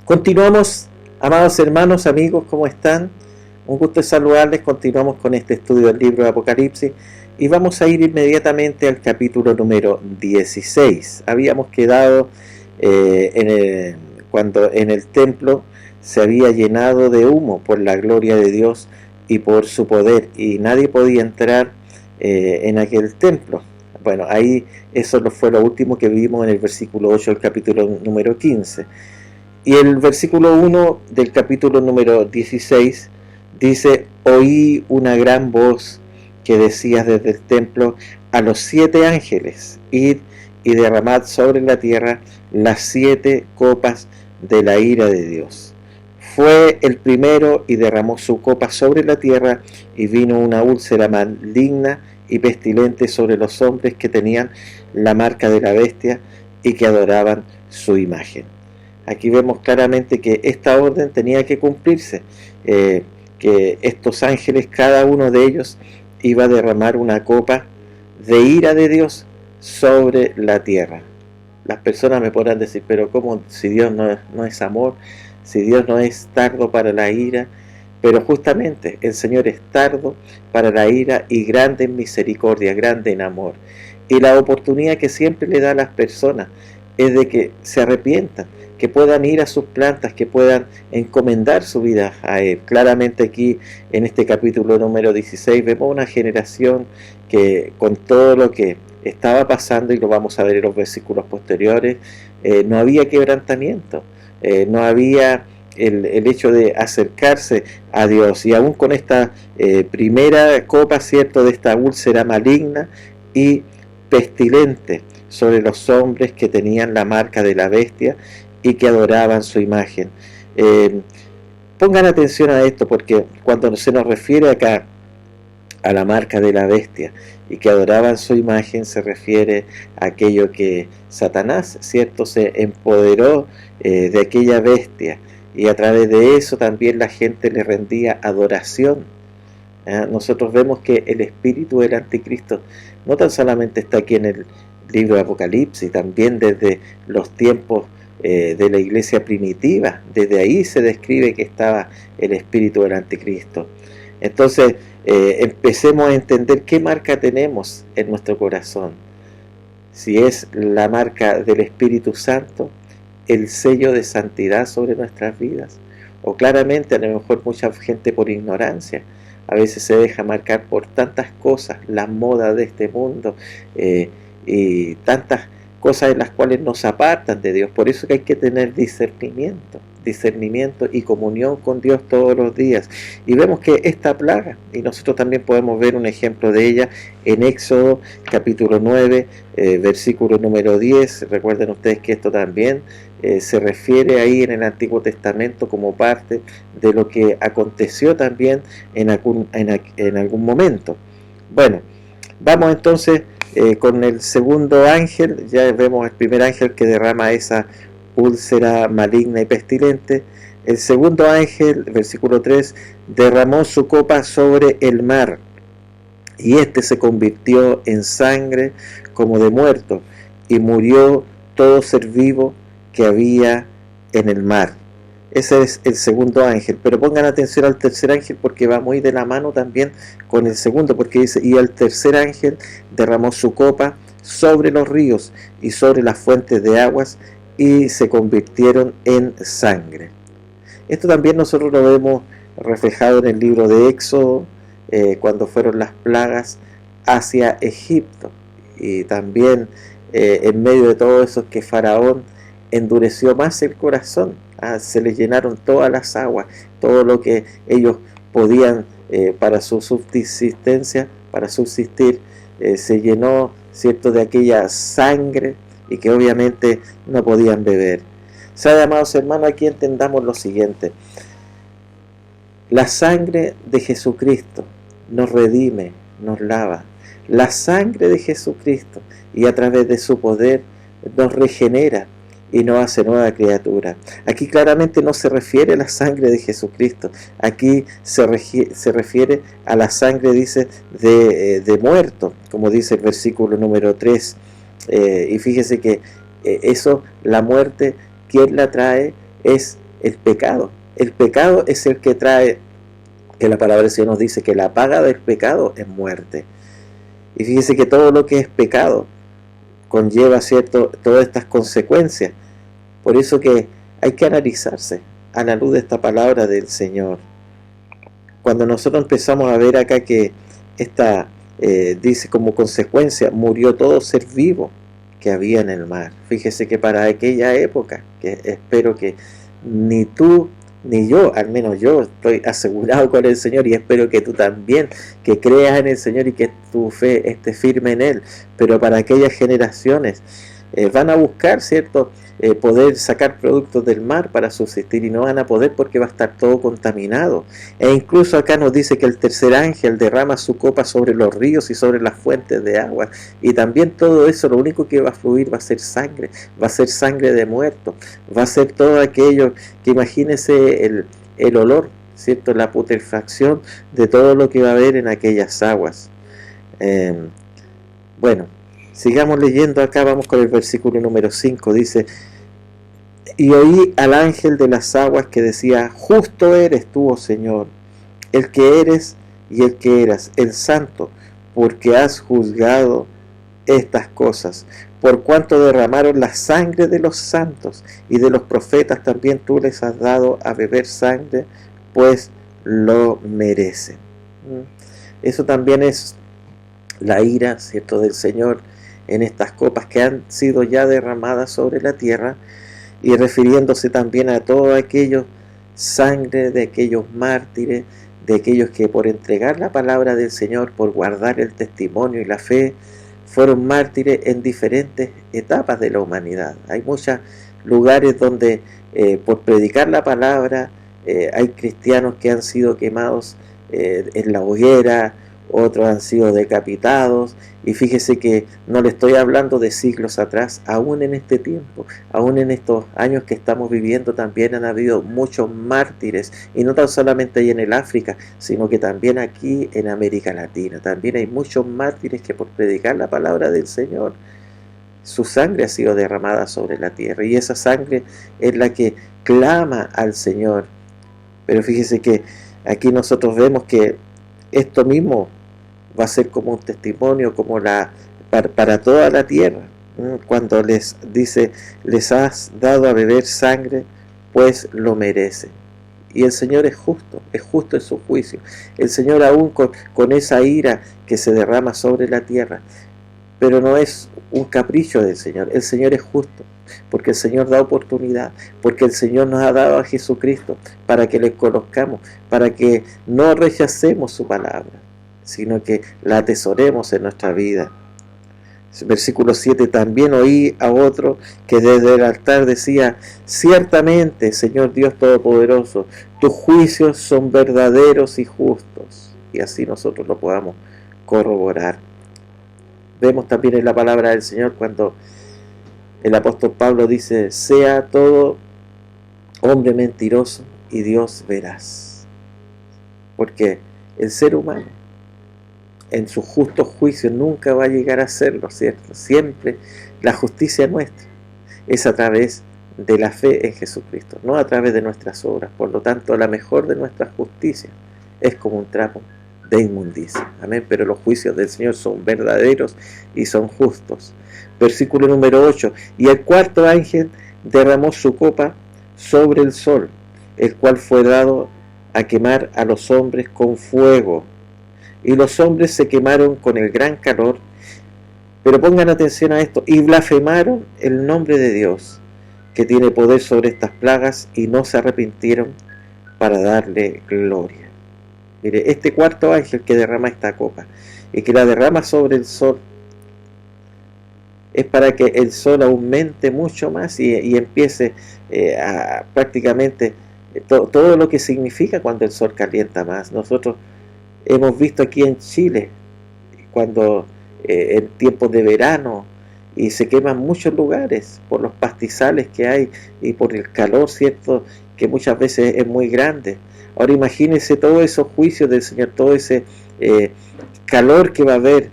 Continuamos, amados hermanos, amigos, ¿cómo están? Un gusto saludarles. Continuamos con este estudio del libro de Apocalipsis y vamos a ir inmediatamente al capítulo número 16. Habíamos quedado cuando en el templo se había llenado de humo por la gloria de Dios y por su poder, y nadie podía entrar en aquel templo. Bueno, ahí eso fue lo último que vimos en el versículo 8 del capítulo número 15. Y el versículo 1 del capítulo número 16 dice: oí una gran voz que decía desde el templo a los 7 ángeles: id y derramad sobre la tierra las 7 copas de la ira de Dios. Fue el primero y derramó su copa sobre la tierra, y vino una úlcera maligna y pestilente sobre los hombres que tenían la marca de la bestia y que adoraban su imagen. Aquí vemos claramente que esta orden tenía que cumplirse, que estos ángeles, cada uno de ellos, iba a derramar una copa de ira de Dios sobre la tierra. Las personas me podrán decir: pero ¿cómo? Si Dios no es amor, si Dios no es tardo para la ira. Pero justamente el Señor es tardo para la ira y grande en misericordia, grande en amor. Y la oportunidad que siempre le da a las personas es de que se arrepientan, que puedan ir a sus plantas, que puedan encomendar su vida a Él. Claramente aquí en este capítulo número 16 vemos una generación que, con todo lo que estaba pasando, y lo vamos a ver en los versículos posteriores, no había quebrantamiento, no había el hecho de acercarse a Dios. Y aún con esta primera copa, ¿cierto?, de esta úlcera maligna y pestilente sobre los hombres que tenían la marca de la bestia y que adoraban su imagen. Pongan atención a esto, porque cuando se nos refiere acá a la marca de la bestia y que adoraban su imagen, se refiere a aquello que Satanás, ¿cierto?, se empoderó de aquella bestia, y a través de eso también la gente le rendía adoración. Nosotros vemos que el espíritu del anticristo no tan solamente está aquí en el libro de Apocalipsis, también desde los tiempos de la iglesia primitiva, desde ahí se describe que estaba el espíritu del anticristo. Entonces empecemos a entender qué marca tenemos en nuestro corazón. Si es la marca del Espíritu Santo, el sello de santidad sobre nuestras vidas, o claramente a lo mejor mucha gente por ignorancia a veces se deja marcar por tantas cosas, la moda de este mundo, y tantas cosas en las cuales nos apartan de Dios. Por eso que hay que tener discernimiento y comunión con Dios todos los días. Y vemos que esta plaga, y nosotros también podemos ver un ejemplo de ella en Éxodo capítulo 9, versículo número 10. Recuerden ustedes que esto también se refiere ahí en el Antiguo Testamento como parte de lo que aconteció también en algún momento. Bueno, vamos entonces con el segundo ángel. Ya vemos el primer ángel que derrama esa úlcera maligna y pestilente. El segundo ángel, versículo 3, derramó su copa sobre el mar, y éste se convirtió en sangre como de muerto, y murió todo ser vivo que había en el mar. Ese es el segundo ángel. Pero pongan atención al tercer ángel, porque va muy de la mano también con el segundo, porque dice: y el tercer ángel derramó su copa sobre los ríos y sobre las fuentes de aguas, y se convirtieron en sangre. Esto también nosotros lo vemos reflejado en el libro de Éxodo, cuando fueron las plagas hacia Egipto, y también en medio de todo eso que Faraón endureció más el corazón. Se les llenaron todas las aguas, todo lo que ellos podían para su subsistencia, para subsistir, se llenó, ¿cierto?, de aquella sangre, y que obviamente no podían beber. ¿Sabe, amados hermanos? Aquí entendamos lo siguiente: la sangre de Jesucristo nos redime, nos lava. La sangre de Jesucristo, y a través de su poder, nos regenera y nos hace nueva criatura. Aquí claramente no se refiere a la sangre de Jesucristo, aquí se refiere a la sangre, dice, de muerto, como dice el versículo número 3. Y fíjese que eso, la muerte, quien la trae es el pecado. El pecado es el que trae, que la palabra del Señor nos dice que la paga del pecado es muerte. Y fíjese que todo lo que es pecado conlleva, ¿cierto?, todas estas consecuencias. Por eso que hay que analizarse a la luz de esta palabra del Señor. Cuando nosotros empezamos a ver acá que esta dice como consecuencia, murió todo ser vivo que había en el mar. Fíjese que para aquella época, que espero que ni tú ni yo, al menos yo estoy asegurado con el Señor, y espero que tú también, que creas en el Señor y que tu fe esté firme en Él, pero para aquellas generaciones van a buscar, ¿cierto?, poder sacar productos del mar para subsistir, y no van a poder porque va a estar todo contaminado. E incluso acá nos dice que el tercer ángel derrama su copa sobre los ríos y sobre las fuentes de agua, y también todo eso, lo único que va a fluir va a ser sangre de muertos, va a ser todo aquello que, imagínese el olor, ¿cierto?, la putrefacción de todo lo que va a haber en aquellas aguas. Bueno, sigamos leyendo acá, vamos con el versículo número 5, dice: y oí al ángel de las aguas que decía: justo eres tú, oh Señor, el que eres y el que eras, el santo, porque has juzgado estas cosas, por cuanto derramaron la sangre de los santos y de los profetas, también tú les has dado a beber sangre, pues lo merecen. Eso también es la ira, ¿cierto?, del Señor en estas copas que han sido ya derramadas sobre la tierra, y refiriéndose también a todo aquello, sangre de aquellos mártires, de aquellos que por entregar la palabra del Señor, por guardar el testimonio y la fe, fueron mártires en diferentes etapas de la humanidad. Hay muchos lugares donde por predicar la palabra hay cristianos que han sido quemados en la hoguera, otros han sido decapitados, y fíjese que no le estoy hablando de siglos atrás, aún en este tiempo, aún en estos años que estamos viviendo, también han habido muchos mártires, y no tan solamente ahí en el África, sino que también aquí en América Latina, también hay muchos mártires que por predicar la palabra del Señor, su sangre ha sido derramada sobre la tierra, y esa sangre es la que clama al Señor. Pero fíjese que aquí nosotros vemos que esto mismo va a ser como un testimonio, como para toda la tierra, cuando les dice: les has dado a beber sangre, pues lo merecen. Y el Señor es justo en su juicio. El Señor, aún con esa ira que se derrama sobre la tierra, pero no es un capricho del Señor. El Señor es justo, porque el Señor da oportunidad, porque el Señor nos ha dado a Jesucristo para que le conozcamos, para que no rechacemos su palabra, sino que la atesoremos en nuestra vida. Versículo 7, también oí a otro que desde el altar decía: ciertamente, Señor Dios Todopoderoso, tus juicios son verdaderos y justos. Y así nosotros lo podamos corroborar. Vemos también en la palabra del Señor cuando el apóstol Pablo dice: sea todo hombre mentiroso y Dios veraz. Porque el ser humano, en su justo juicio, nunca va a llegar a serlo, ¿cierto? Siempre la justicia nuestra es a través de la fe en Jesucristo, no a través de nuestras obras. Por lo tanto, la mejor de nuestras justicias es como un trapo de inmundicia. Amén. Pero los juicios del Señor son verdaderos y son justos. Versículo número 8. Y el cuarto ángel derramó su copa sobre el sol, el cual fue dado a quemar a los hombres con fuego. Y los hombres se quemaron con el gran calor. Pero pongan atención a esto: y blasfemaron el nombre de Dios, que tiene poder sobre estas plagas, y no se arrepintieron para darle gloria. Mire, este cuarto ángel que derrama esta copa y que la derrama sobre el sol, es para que el sol aumente mucho más y empiece a prácticamente todo lo que significa cuando el sol calienta más. Nosotros hemos visto aquí en Chile, cuando en tiempos de verano, y se queman muchos lugares por los pastizales que hay y por el calor, ¿cierto?, que muchas veces es muy grande. Ahora imagínense todos esos juicios del Señor, todo ese calor que va a haber,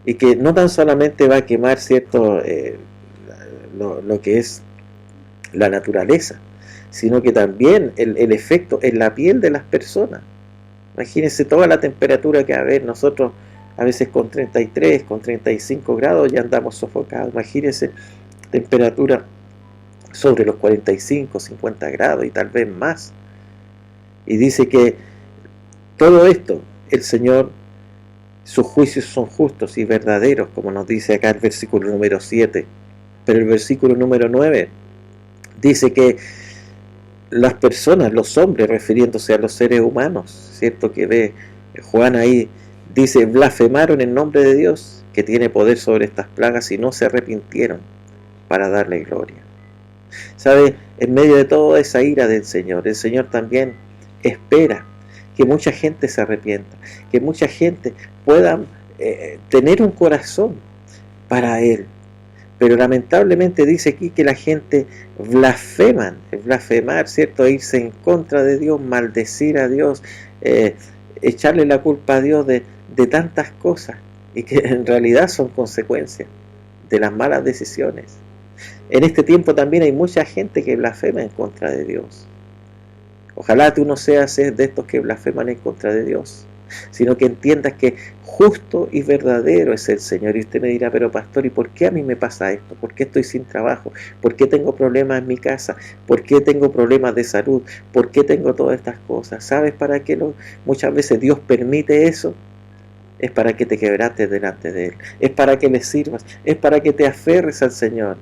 y que no tan solamente va a quemar, ¿cierto?, lo que es la naturaleza, sino que también el efecto en la piel de las personas. Imagínense toda la temperatura que va a haber. Nosotros a veces con 33, con 35 grados ya andamos sofocados. Imagínense temperatura sobre los 45, 50 grados y tal vez más. Y dice que todo esto, el Señor, sus juicios son justos y verdaderos, como nos dice acá el versículo número 7. Pero el versículo número 9 dice que las personas, los hombres, refiriéndose a los seres humanos, ¿cierto? Que ve Juan ahí, dice, blasfemaron en nombre de Dios, que tiene poder sobre estas plagas, y no se arrepintieron para darle gloria. ¿Sabe? En medio de toda esa ira del Señor, el Señor también espera que mucha gente se arrepienta, que mucha gente pueda tener un corazón para Él. Pero lamentablemente dice aquí que la gente blasfemar, ¿cierto? Irse en contra de Dios, maldecir a Dios, echarle la culpa a Dios de tantas cosas, y que en realidad son consecuencias de las malas decisiones. En este tiempo también hay mucha gente que blasfema en contra de Dios. Ojalá tú no seas de estos que blasfeman en contra de Dios, sino que entiendas que justo y verdadero es el Señor. Y usted me dirá, pero pastor, ¿y por qué a mí me pasa esto? ¿Por qué estoy sin trabajo? ¿Por qué tengo problemas en mi casa? ¿Por qué tengo problemas de salud? ¿Por qué tengo todas estas cosas? ¿Sabes para qué muchas veces Dios permite eso? Es para que te quebrantes delante de Él, es para que le sirvas, es para que te aferres al Señor.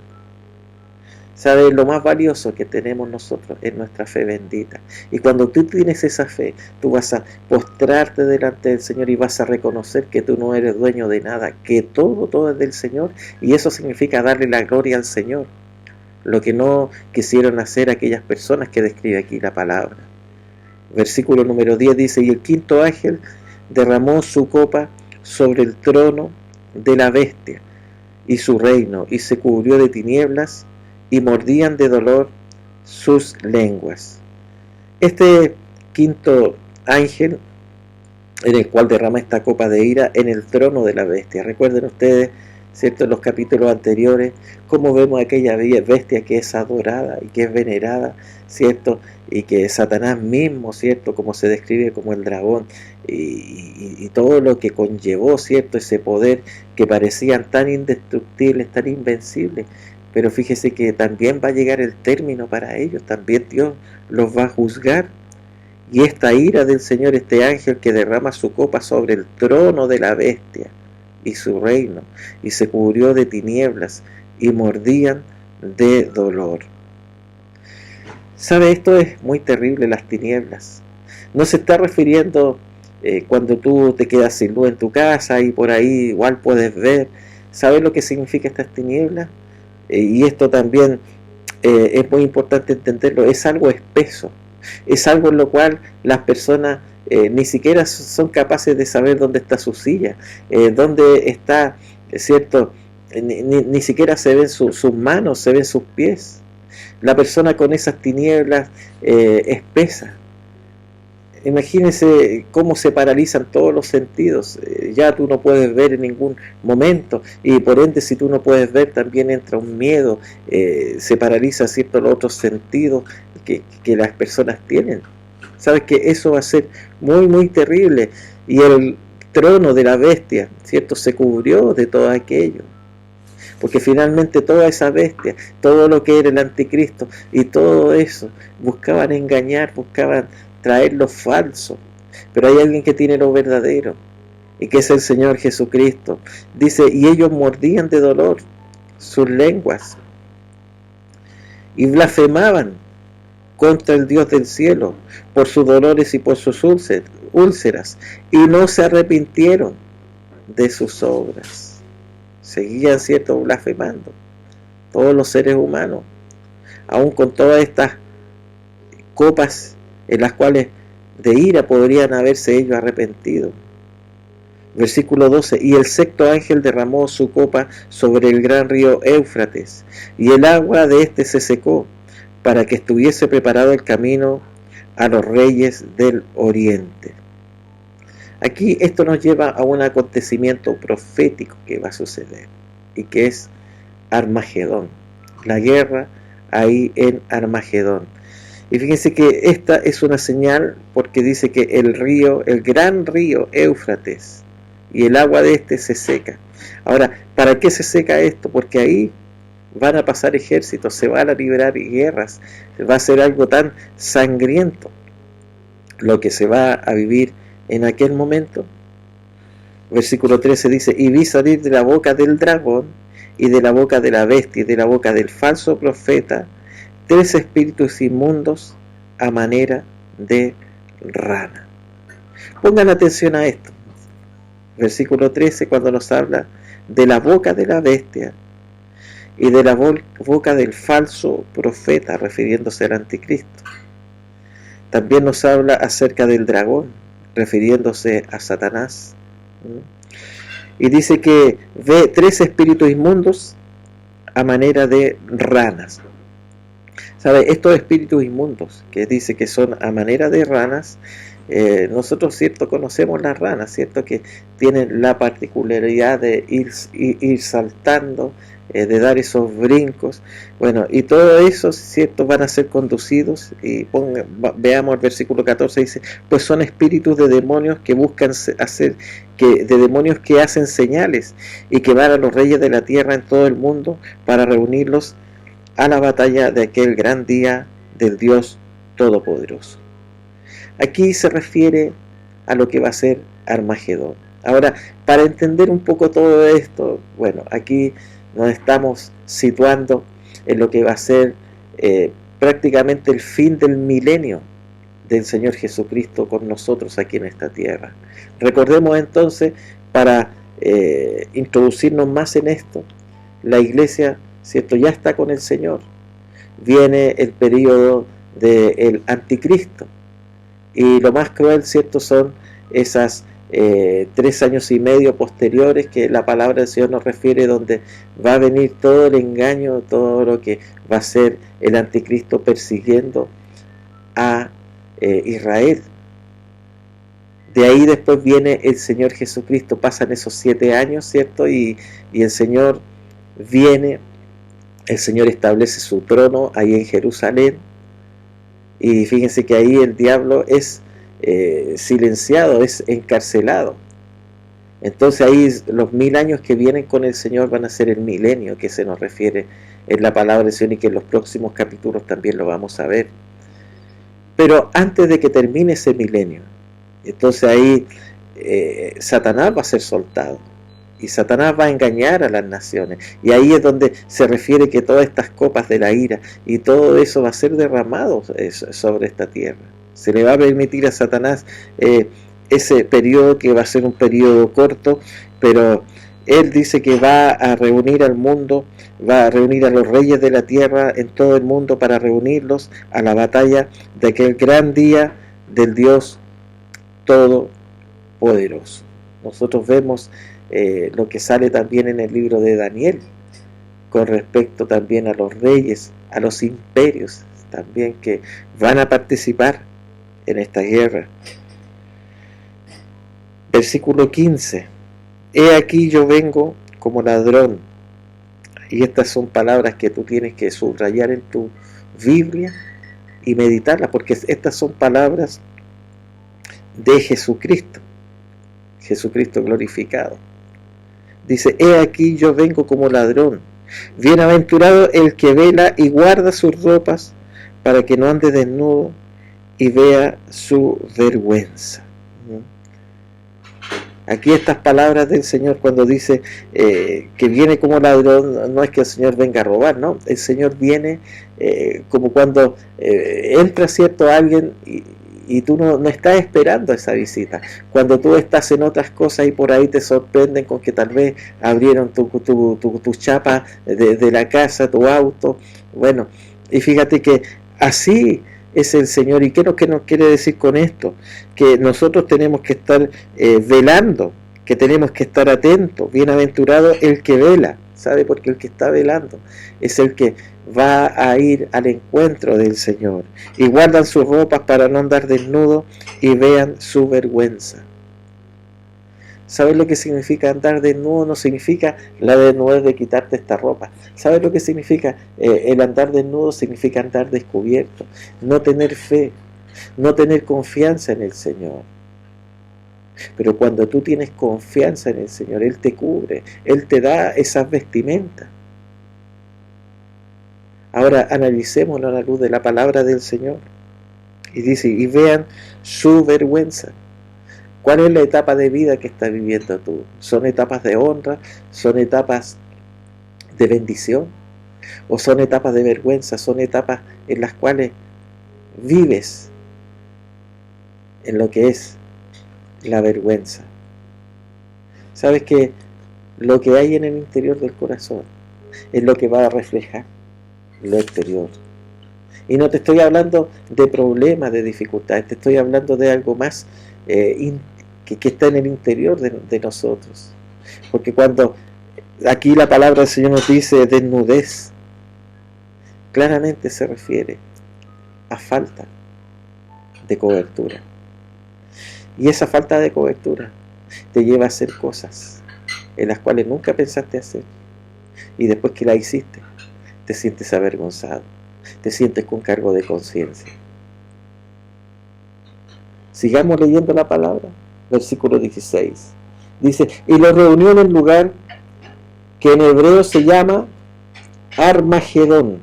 ¿Sabes? Lo más valioso que tenemos nosotros es nuestra fe bendita. Y cuando tú tienes esa fe, tú vas a postrarte delante del Señor y vas a reconocer que tú no eres dueño de nada, que todo es del Señor. Y eso significa darle la gloria al Señor. Lo que no quisieron hacer aquellas personas que describe aquí la palabra. Versículo número 10 dice, y el quinto ángel derramó su copa sobre el trono de la bestia y su reino, y se cubrió de tinieblas, y mordían de dolor sus lenguas. Este quinto ángel, en el cual derrama esta copa de ira en el trono de la bestia. Recuerden ustedes, ¿cierto?, en los capítulos anteriores, cómo vemos aquella bestia que es adorada y que es venerada, ¿cierto?, y que Satanás mismo, ¿cierto?, como se describe como el dragón, y todo lo que conllevó, ¿cierto?, ese poder que parecían tan indestructibles, tan invencibles. Pero fíjese que también va a llegar el término para ellos, también Dios los va a juzgar. Y esta ira del Señor, este ángel que derrama su copa sobre el trono de la bestia y su reino, y se cubrió de tinieblas, y mordían de dolor. ¿Sabe? Esto es muy terrible, las tinieblas. No se está refiriendo cuando tú te quedas sin luz en tu casa y por ahí igual puedes ver. ¿Sabes lo que significa estas tinieblas? Y esto también es muy importante entenderlo, es algo espeso, es algo en lo cual las personas ni siquiera son capaces de saber dónde está su silla, dónde está, ¿cierto? Ni siquiera se ven sus manos, se ven sus pies. La persona con esas tinieblas espesas. Imagínense cómo se paralizan todos los sentidos. Ya tú no puedes ver en ningún momento, y por ende si tú no puedes ver también entra un miedo, se paraliza, ¿cierto?, los otros sentidos que las personas tienen. Sabes que eso va a ser muy terrible, y el trono de la bestia, ¿cierto?, se cubrió de todo aquello. Porque finalmente toda esa bestia, todo lo que era el anticristo y todo eso, buscaban engañar, buscaban traer lo falso. Pero hay alguien que tiene lo verdadero, y que es el Señor Jesucristo. Dice, y ellos mordían de dolor sus lenguas, y blasfemaban contra el Dios del cielo por sus dolores y por sus úlceras, y no se arrepintieron de sus obras. Seguían, ¿cierto?, blasfemando todos los seres humanos, aún con todas estas copas en las cuales de ira podrían haberse ellos arrepentido. Versículo 12, y el sexto ángel derramó su copa sobre el gran río Éufrates, y el agua de éste se secó, para que estuviese preparado el camino a los reyes del oriente. Aquí esto nos lleva a un acontecimiento profético que va a suceder, y que es Armagedón, la guerra ahí en Armagedón. Y fíjense que esta es una señal porque dice que el gran río Éufrates, y el agua de este se seca. Ahora, ¿para qué se seca esto? Porque ahí van a pasar ejércitos, se van a liberar guerras, va a ser algo tan sangriento lo que se va a vivir en aquel momento. Versículo 13 dice: y vi salir de la boca del dragón, y de la boca de la bestia, y de la boca del falso profeta, 3 espíritus inmundos a manera de rana. Pongan atención a esto. Versículo 13, cuando nos habla de la boca de la bestia y de la boca del falso profeta, refiriéndose al anticristo. También nos habla acerca del dragón, refiriéndose a Satanás. Y dice que ve 3 espíritus inmundos a manera de ranas. ¿Sabe? Estos espíritus inmundos que dice que son a manera de ranas, nosotros, cierto, conocemos las ranas, cierto, que tienen la particularidad de ir saltando, de dar esos brincos. Bueno, y todo eso, cierto, van a ser conducidos, y veamos el versículo 14, dice: pues son espíritus de demonios que buscan de demonios que hacen señales, y que van a los reyes de la tierra en todo el mundo para reunirlos a la batalla de aquel gran día del Dios Todopoderoso. Aquí se refiere a lo que va a ser Armagedón. Ahora, para entender un poco todo esto, bueno, aquí nos estamos situando en lo que va a ser prácticamente el fin del milenio del Señor Jesucristo con nosotros aquí en esta tierra. Recordemos entonces, para introducirnos más en esto, la iglesia, ¿cierto?, ya está con el Señor. Viene el periodo del anticristo, y lo más cruel, ¿cierto?, son esas 3 años y medio posteriores que la palabra del Señor nos refiere, donde va a venir todo el engaño, todo lo que va a ser el anticristo persiguiendo a Israel. De ahí después viene el Señor Jesucristo. Pasan esos 7 años, ¿cierto? Y el Señor viene, el Señor establece su trono ahí en Jerusalén, y fíjense que ahí el diablo es silenciado, es encarcelado. Entonces ahí los 1000 años que vienen con el Señor van a ser el milenio que se nos refiere en la palabra del Señor, y que en los próximos capítulos también lo vamos a ver. Pero antes de que termine ese milenio, entonces ahí Satanás va a ser soltado, y Satanás va a engañar a las naciones, y ahí es donde se refiere que todas estas copas de la ira y todo eso va a ser derramado sobre esta tierra. Se le va a permitir a Satanás ese periodo, que va a ser un periodo corto, pero él dice que va a reunir al mundo, va a reunir a los reyes de la tierra en todo el mundo para reunirlos a la batalla de aquel gran día del Dios Todopoderoso. Nosotros vemos lo que sale también en el libro de Daniel, con respecto también a los reyes, a los imperios también, que van a participar en esta guerra. Versículo 15: he aquí yo vengo como ladrón. Y estas son palabras que tú tienes que subrayar en tu Biblia y meditarlas, porque estas son palabras de Jesucristo, Jesucristo glorificado. Dice: he aquí yo vengo como ladrón. Bienaventurado el que vela y guarda sus ropas, para que no ande desnudo y vea su vergüenza. Aquí estas palabras del Señor, cuando dice que viene como ladrón, no es que el Señor venga a robar, no. El Señor viene como cuando entra, ¿cierto?, alguien y tú no estás esperando esa visita. Cuando tú estás en otras cosas y por ahí te sorprenden con que tal vez abrieron tu chapa de la casa, tu auto. Bueno, y fíjate que así es el Señor. ¿Y qué nos quiere decir con esto? Que nosotros tenemos que estar velando, que tenemos que estar atentos. Bienaventurado el que vela, ¿sabe? Porque el que está velando es el que va a ir al encuentro del Señor. Y guardan sus ropas para no andar desnudo y vean su vergüenza. ¿Sabes lo que significa andar desnudo? No significa la desnudez de quitarte esta ropa. ¿Sabes lo que significa? El andar desnudo significa andar descubierto, no tener fe, no tener confianza en el Señor. Pero cuando tú tienes confianza en el Señor, Él te cubre, Él te da esas vestimentas. Ahora analicémoslo a la luz de la palabra del Señor. Y dice, y vean su vergüenza. ¿Cuál es la etapa de vida que estás viviendo tú? ¿Son etapas de honra? ¿Son etapas de bendición? ¿O son etapas de vergüenza? ¿Son etapas en las cuales vives en lo que es la vergüenza? ¿Sabes que lo que hay en el interior del corazón es lo que va a reflejar lo exterior? Y no te estoy hablando de problemas, de dificultades, te estoy hablando de algo más que está en el interior de nosotros. Porque cuando aquí la palabra del Señor nos dice desnudez, claramente se refiere a falta de cobertura. Y esa falta de cobertura te lleva a hacer cosas en las cuales nunca pensaste hacer. Y después que la hiciste, te sientes avergonzado, te sientes con cargo de conciencia. Sigamos leyendo la palabra. Versículo 16. Dice, y lo reunió en el lugar que en hebreo se llama Armagedón.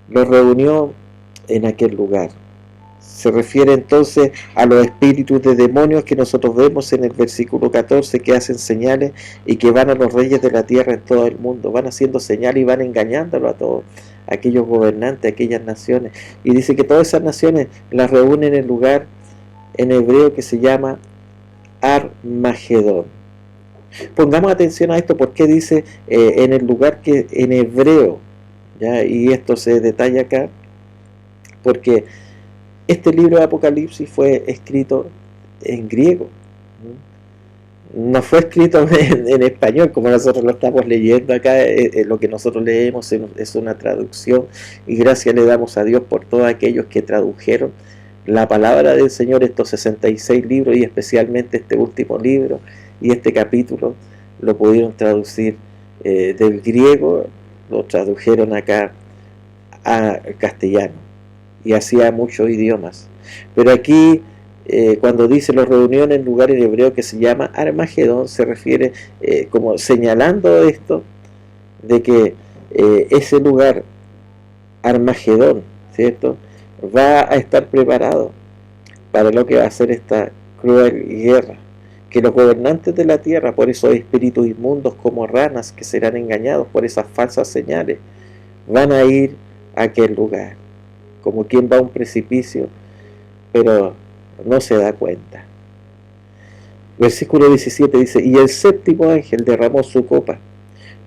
Lo reunió en aquel lugar. Se refiere entonces a los espíritus de demonios que nosotros vemos en el versículo 14, que hacen señales y que van a los reyes de la tierra en todo el mundo. Van haciendo señales y van engañándolo a todos aquellos gobernantes, aquellas naciones. Y dice que todas esas naciones las reúnen en el lugar en hebreo que se llama Armagedón. Pongamos atención a esto porque dice en el lugar que en hebreo, ¿ya? Y esto se detalla acá porque este libro de Apocalipsis fue escrito en griego, no fue escrito en español como nosotros lo estamos leyendo acá. Lo que nosotros leemos es una traducción, y gracias le damos a Dios por todos aquellos que tradujeron la palabra del Señor, estos 66 libros, y especialmente este último libro y este capítulo lo pudieron traducir del griego, lo tradujeron acá a castellano, y así a muchos idiomas. Pero aquí cuando dice los reuniones en lugar en hebreo que se llama Armagedón, se refiere como señalando esto de que ese lugar Armagedón, ¿cierto?, va a estar preparado para lo que va a ser esta cruel guerra, que los gobernantes de la tierra, por esos espíritus inmundos como ranas que serán engañados por esas falsas señales, van a ir a aquel lugar, como quien va a un precipicio, pero no se da cuenta. Versículo 17 dice, y el séptimo ángel derramó su copa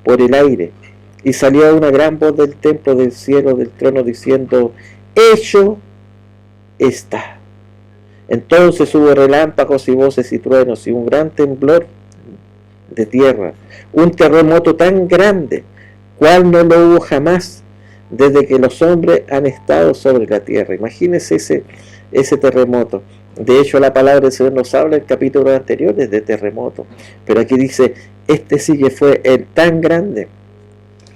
por el aire, y salió una gran voz del templo del cielo del trono diciendo, hecho está. Entonces hubo relámpagos y voces y truenos y un gran temblor de tierra, un terremoto tan grande, cual no lo hubo jamás desde que los hombres han estado sobre la tierra. Imagínense ese terremoto. De hecho, la palabra del Señor nos habla en capítulos anteriores de terremoto, pero aquí dice, este sí que fue el tan grande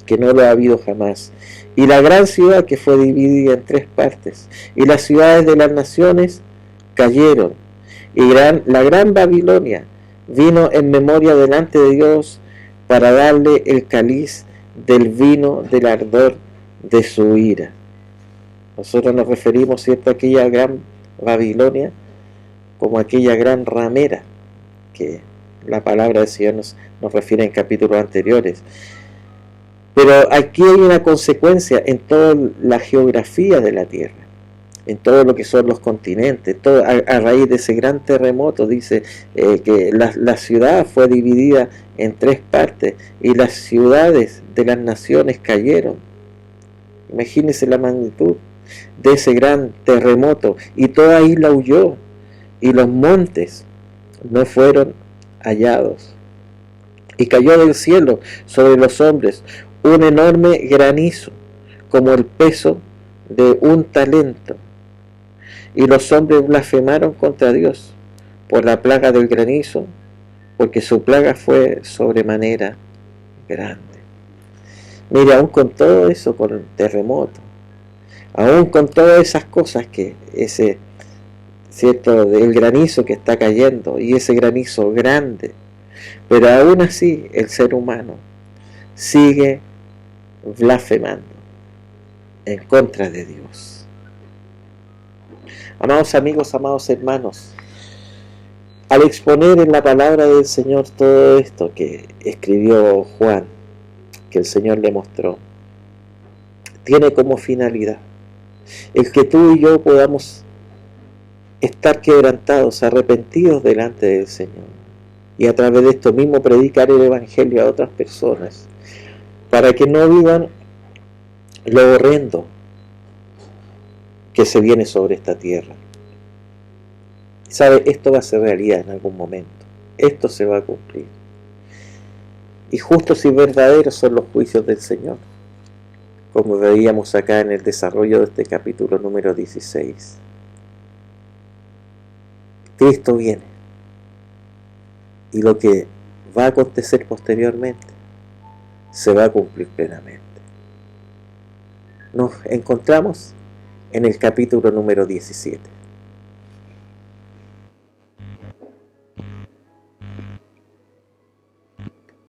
que no lo ha habido jamás. Y la gran ciudad que fue dividida en 3 partes, y las ciudades de las naciones cayeron, y la gran Babilonia vino en memoria delante de Dios para darle el cáliz del vino del ardor de su ira. Nosotros nos referimos, ¿cierto?, a aquella gran Babilonia como aquella gran ramera que la palabra del Señor nos refiere en capítulos anteriores. Pero aquí hay una consecuencia en toda la geografía de la tierra, en todo lo que son los continentes, todo, a raíz de ese gran terremoto. Dice que la ciudad fue dividida en 3 partes y las ciudades de las naciones cayeron. Imagínense la magnitud de ese gran terremoto, y toda isla huyó y los montes no fueron hallados. Y cayó del cielo sobre los hombres un enorme granizo, como el peso de un talento. Y los hombres blasfemaron contra Dios, por la plaga del granizo, porque su plaga fue sobremanera grande. Mire, aún con todo eso, con el terremoto, aún con todas esas cosas que ese, cierto, del granizo que está cayendo, y ese granizo grande, pero aún así el ser humano sigue blasfemando en contra de Dios. Amados amigos, amados hermanos, al exponer en la palabra del Señor todo esto que escribió Juan, que el Señor le mostró, tiene como finalidad el que tú y yo podamos estar quebrantados, arrepentidos delante del Señor, y a través de esto mismo predicar el Evangelio a otras personas, para que no vivan lo horrendo que se viene sobre esta tierra. ¿Sabe? Esto va a ser realidad en algún momento. Esto se va a cumplir. Y justos y verdaderos son los juicios del Señor, como veíamos acá en el desarrollo de este capítulo número 16. Cristo viene, y lo que va a acontecer posteriormente se va a cumplir plenamente. Nos encontramos en el capítulo número 17.